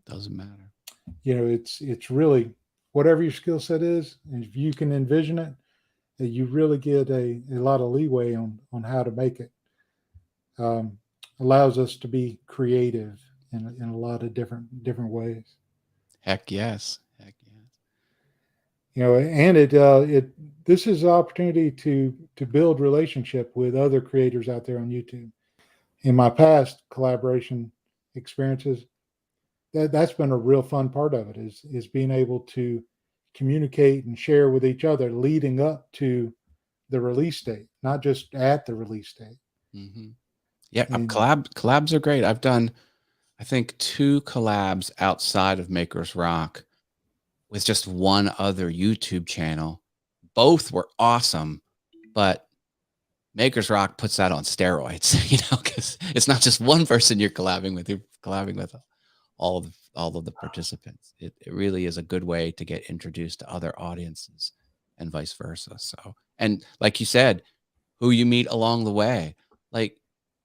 Doesn't matter. It's really whatever your skill set is, and if you can envision it, you really get a lot of leeway on how to make it. Allows us to be creative in a lot of different ways. Heck yes. And this is an opportunity to build relationship with other creators out there on YouTube. In my past collaboration experiences, that's been a real fun part of it is being able to communicate and share with each other leading up to the release date, not just at the release date. Mm-hmm. Yeah, collabs are great. I've done, I think, 2 collabs outside of Makers Rock with just one other YouTube channel. Both were awesome, but Makers Rock puts that on steroids, because it's not just one person you're collabing with. You're collabing with all of the participants. It really is a good way to get introduced to other audiences and vice versa. So, and like you said, who you meet along the way, like,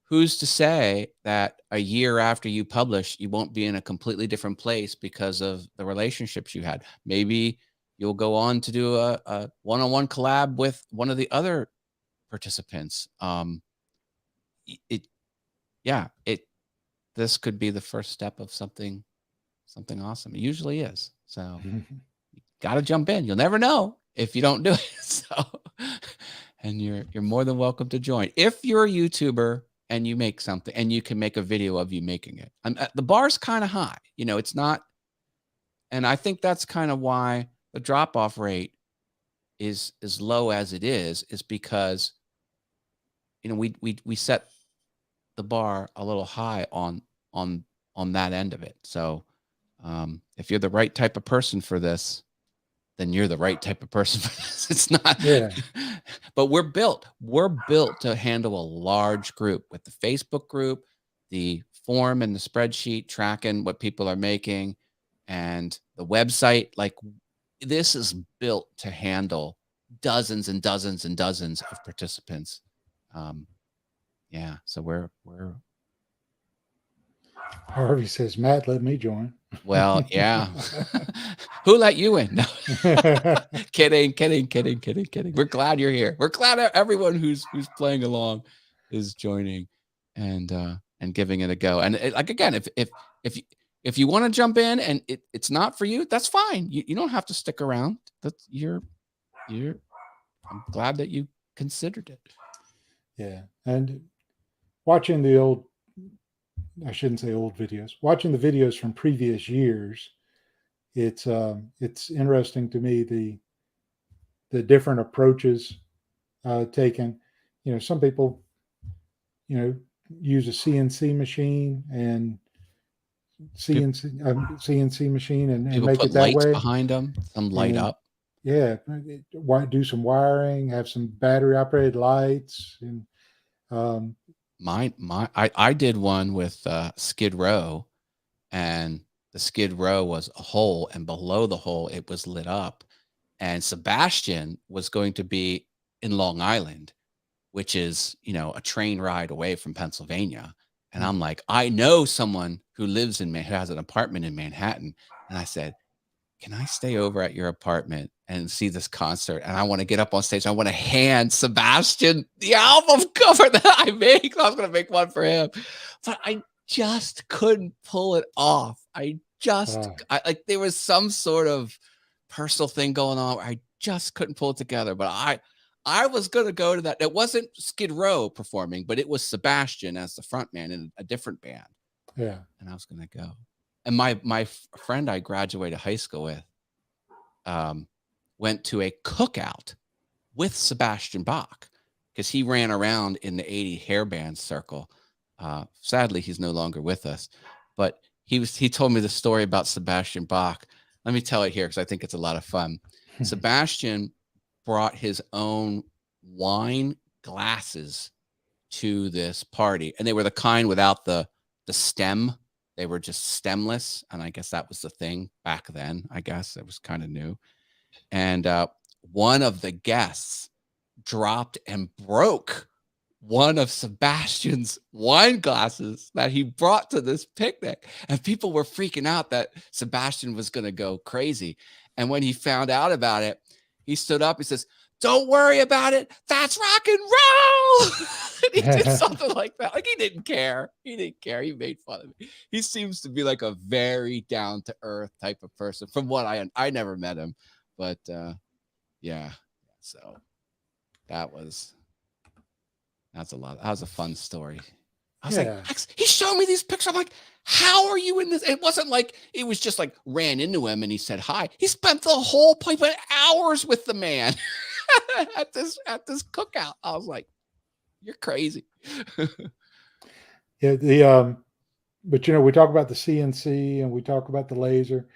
who's to say that a year after you publish, you won't be in a completely different place because of the relationships you had? Maybe you'll go on to do a one-on-one collab with one of the other participants. This could be the first step of something awesome. It usually is. So you got to jump in. You'll never know if you don't do it. So, and you're more than welcome to join. If you're a YouTuber and you make something and you can make a video of you making it, the bar's kind of high. It's not. And I think that's kind of why the drop-off rate is as low as it is because, we set the bar a little high on that end of it. So If you're the right type of person for this, then you're the right type of person for this. It's not, but we're built to handle a large group with the Facebook group, the form and the spreadsheet tracking what people are making, and the website. Like, this is built to handle dozens and dozens and dozens of participants. Yeah. So we're Harvey says, Matt, let me join. well, yeah. Who let you in? No. Kidding. We're glad you're here. We're glad everyone who's playing along is joining and giving it a go. And like, again, if you want to jump in and it's not for you, that's fine. You don't have to stick around. That's I'm glad that you considered it. Yeah. And watching the old, I shouldn't say old videos, watching the videos from previous years, it's interesting to me, the different approaches taken. Some people, use a CNC machine and CNC machine and make put it that lights way behind them, some light up. Yeah, do some wiring, have some battery operated lights, and I did one with Skid Row, and the Skid Row was a hole, and below the hole it was lit up, and Sebastian was going to be in Long Island, which is a train ride away from Pennsylvania. And I'm like, I know someone who lives who has an apartment in Manhattan, and I said, can I stay over at your apartment and see this concert? And I want to get up on stage. I want to hand Sebastian the album cover that I make. I was going to make one for him, but I just couldn't pull it off. There was some sort of personal thing going on where I just couldn't pull it together. But I was going to go to that. It wasn't Skid Row performing, but it was Sebastian as the front man in a different band. Yeah. And I was going to go. And my friend I graduated high school with went to a cookout with Sebastian Bach because he ran around in the 80 hair band circle. Sadly, he's no longer with us, but he told me the story about Sebastian Bach. Let me tell it here because I think it's a lot of fun. Sebastian brought his own wine glasses to this party, and they were the kind without the stem. They were just stemless, and I guess that was the thing back then. I guess it was kind of new. And one of the guests dropped and broke one of Sebastian's wine glasses that he brought to this picnic, and people were freaking out that Sebastian was going to go crazy. And when he found out about it, he stood up. He says, "Don't worry about it. That's rock and roll." He did something like that. Like, he didn't care. He made fun of me. He seems to be like a very down to earth type of person. From what I never met him, but yeah. So that's a lot. That was a fun story. I was like, he showed me these pictures. I'm like, how are you in this? It wasn't like it was just like ran into him and he said hi. He spent the whole hours with the man at this cookout. I was like, you're crazy. Yeah, but we talk about the CNC and we talk about the laser,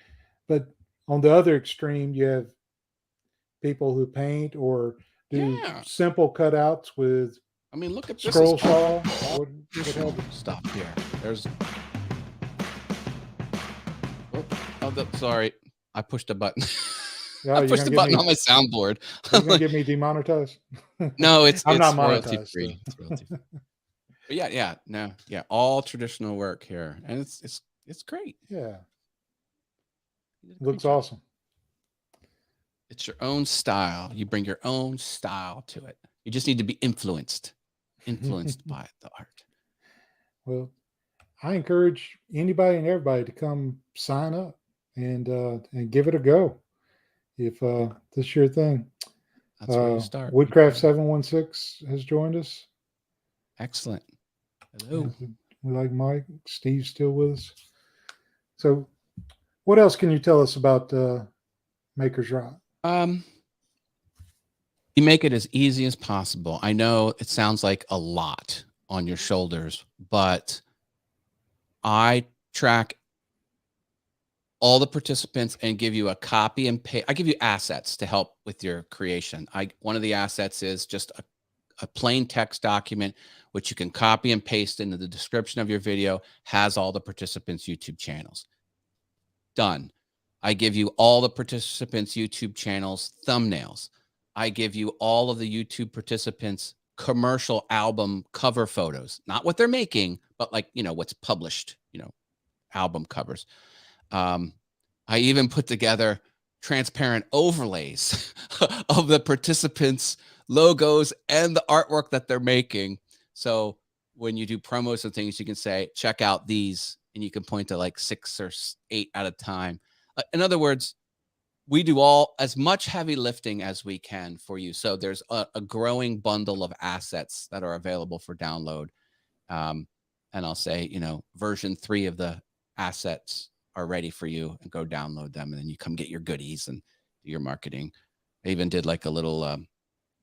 but on the other extreme, you have people who paint or do simple cutouts with. I mean, look at scroll this. saw. Stop here. There's. Sorry, I pushed a button. I pushed the button on my soundboard. You're gonna get me demonetized? No, I'm not royalty monetized. free. It's royalty free. But all traditional work here, and it's great. Yeah, looks awesome. It's your own style. You bring your own style to it. You just need to be influenced by the art. Well, I encourage anybody and everybody to come sign up and give it a go. If this is your thing. That's where you start. Woodcraft 716 has joined us. Excellent. Hello. We like Mike. Steve's still with us. So what else can you tell us about makersrock? You make it as easy as possible. I know it sounds like a lot on your shoulders, but I track all the participants and give you a copy and paste. I give you assets to help with your creation. One of the assets is just a plain text document, which you can copy and paste into the description of your video, has all the participants' YouTube channels. Done. I give you all the participants' YouTube channels thumbnails. I give you all of the YouTube participants' commercial album cover photos, not what they're making, but like, what's published, album covers. I even put together transparent overlays of the participants' logos and the artwork that they're making. So when you do promos and things, you can say, check out these, and you can point to like 6 or 8 at a time. In other words, we do as much heavy lifting as we can for you. So there's a growing bundle of assets that are available for download. And I'll say, version 3 of the assets are ready for you, and go download them. And then you come get your goodies and do your marketing. I even did like a little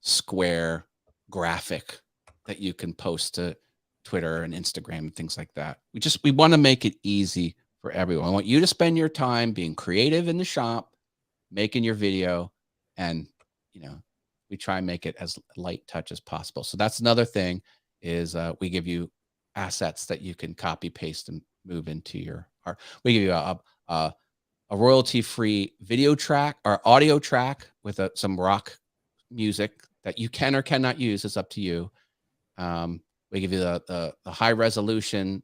square graphic that you can post to Twitter and Instagram and things like that. We want to make it easy for everyone. I want you to spend your time being creative in the shop, making your video, and we try and make it as light touch as possible. So that's another thing is we give you assets that you can copy, paste, and move into your art. We give you a royalty-free video track or audio track with some rock music that you can or cannot use. It's up to you. We give you the high resolution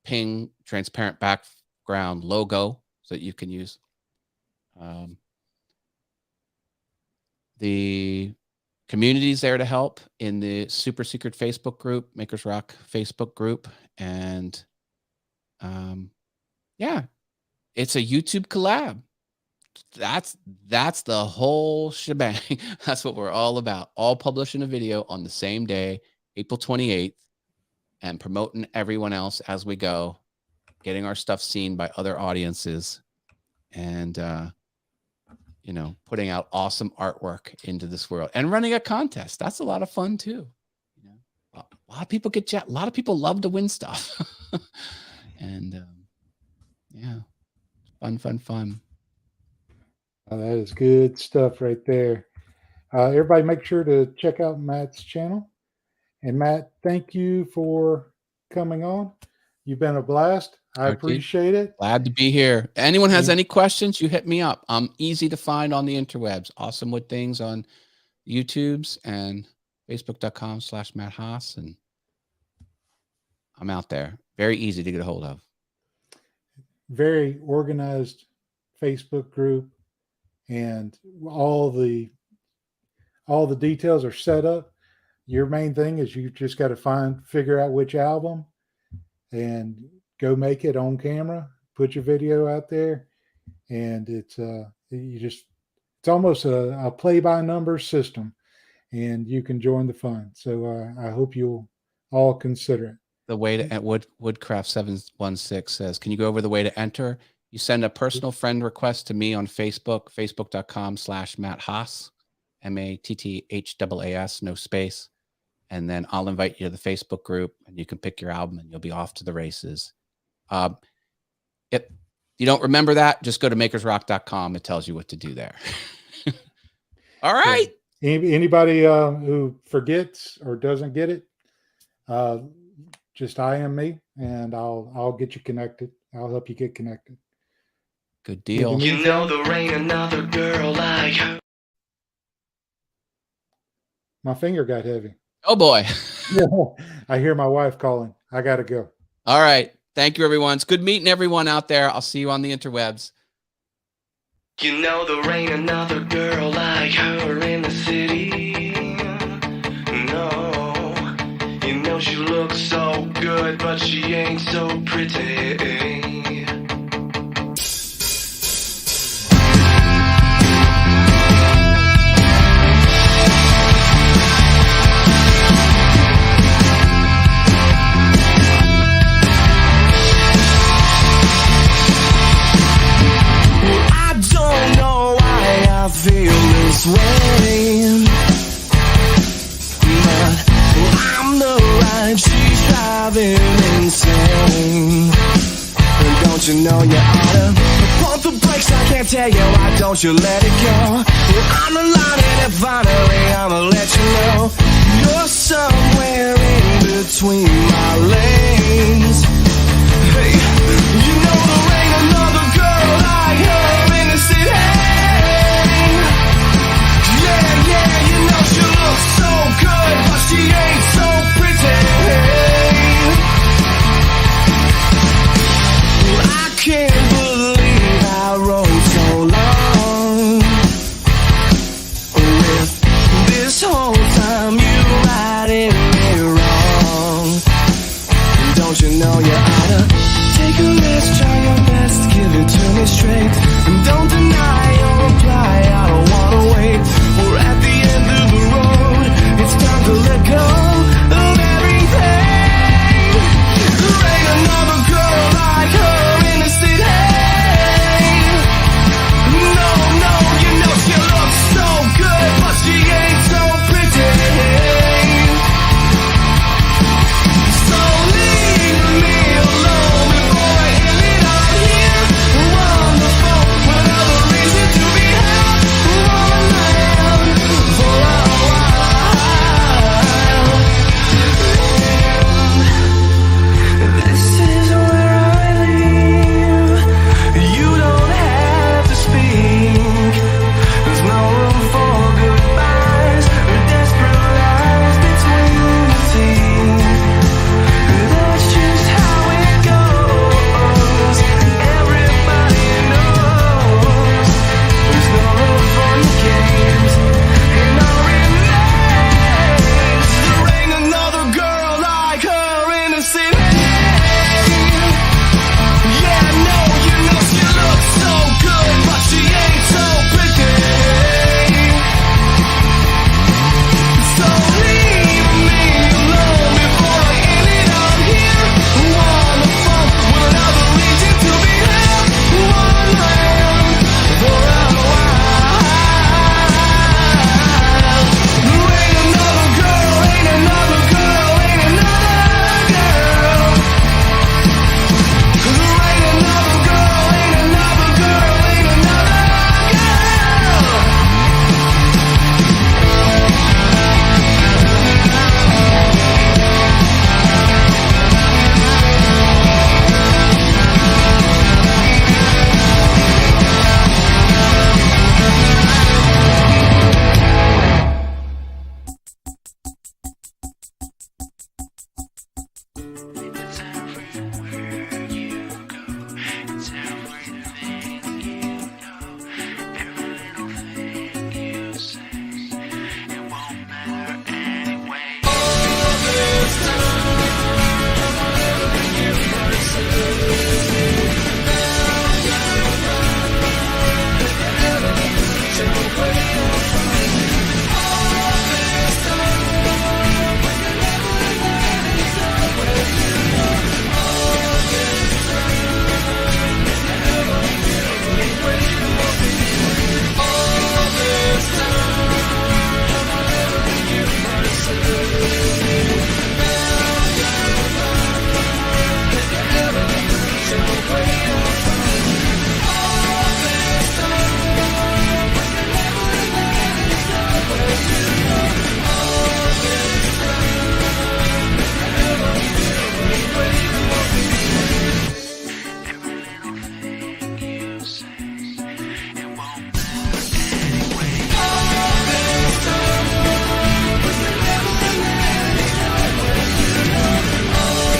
ping transparent background logo so that you can use. The community's there to help in the super secret Facebook group, Makers Rock Facebook group. And yeah, it's a YouTube collab. That's the whole shebang. That's what we're all about. All publishing a video on the same day, April 28th, and promoting everyone else as we go, getting our stuff seen by other audiences, and putting out awesome artwork into this world and running a contest. That's a lot of fun too. A lot of people a lot of people love to win stuff. And yeah, fun. That is good stuff right there. Everybody make sure to check out Matt's channel. And Matt, thank you for coming on. You've been a blast. I appreciate it. Glad to be here. Anyone has any questions, you hit me up. I'm easy to find on the interwebs. Awesome Wood Things on YouTube's and Facebook.com/Matt Haas. And I'm out there. Very easy to get a hold of. Very organized Facebook group, and all the details are set up. Your main thing is you just got to figure out which album and go make it on camera, put your video out there, and it's almost a play-by-number system, and you can join the fun. So I hope you'll all consider it. The way to Woodcraft 716 says, can you go over the way to enter? You send a personal friend request to me on Facebook, facebook.com/Matt Haas, MATTHAAS, no space. And then I'll invite you to the Facebook group, and you can pick your album, and you'll be off to the races. If you don't remember that, just go to makersrock.com. It tells you what to do there. All right. Yeah. Anybody who forgets or doesn't get it, just IM me, and I'll get you connected. I'll help you get connected. Good deal. There ain't another girl like her. My finger got heavy. Oh boy. Yeah, I hear my wife calling. I gotta go. All right. Thank you, everyone. It's good meeting everyone out there. I'll see you on the interwebs. There ain't another girl like her in the city. No, she looks so good, but she ain't so pretty. I feel this way, but I'm the right, she's driving insane. tell you why don't you let it go. I'm the line and finally I'ma let you know you're somewhere in between my legs. Hey, you know there ain't another girl like her in the city. Yeah, yeah, you know she looks so good, but she ain't so pretty. I can't believe I wrote so long with this whole time you riding me wrong. Don't you know you oughta take a risk, try your best, give it to me straight, and don't deny or reply, I don't wanna wait. We're at the end of the road, it's time to let go of everything. There ain't another girl like her in the city. No, no, you know she looks so good, but she ain't so pretty. So leave me alone before I end it up here on the phone with another reason to be held around for a while. And this is where I leave. You don't have to speak. There's no room for goodbyes or desperate lies between the teeth. That's just how it goes. Everybody knows there's no room for your games and no remains. There ain't another girl like her in the city. Yeah, no, you know she looks so good, but she ain't so pretty. So leave me alone before I end it up here on the phone with another reason to be held around for a while. There ain't another girl, ain't another girl, ain't another girl. There ain't another girl, ain't another girl, ain't another girl.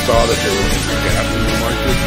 Saw that there was a gap in the market.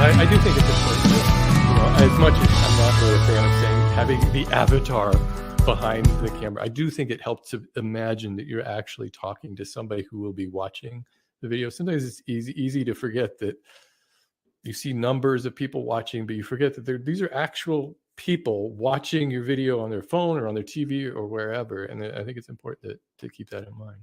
I do think it's important. As much as I'm not really a fan of saying having the avatar behind the camera, I do think it helps to imagine that you're actually talking to somebody who will be watching the video. Sometimes it's easy to forget that you see numbers of people watching, but you forget that these are actual people watching your video on their phone or on their TV or wherever. And I think it's important to keep that in mind.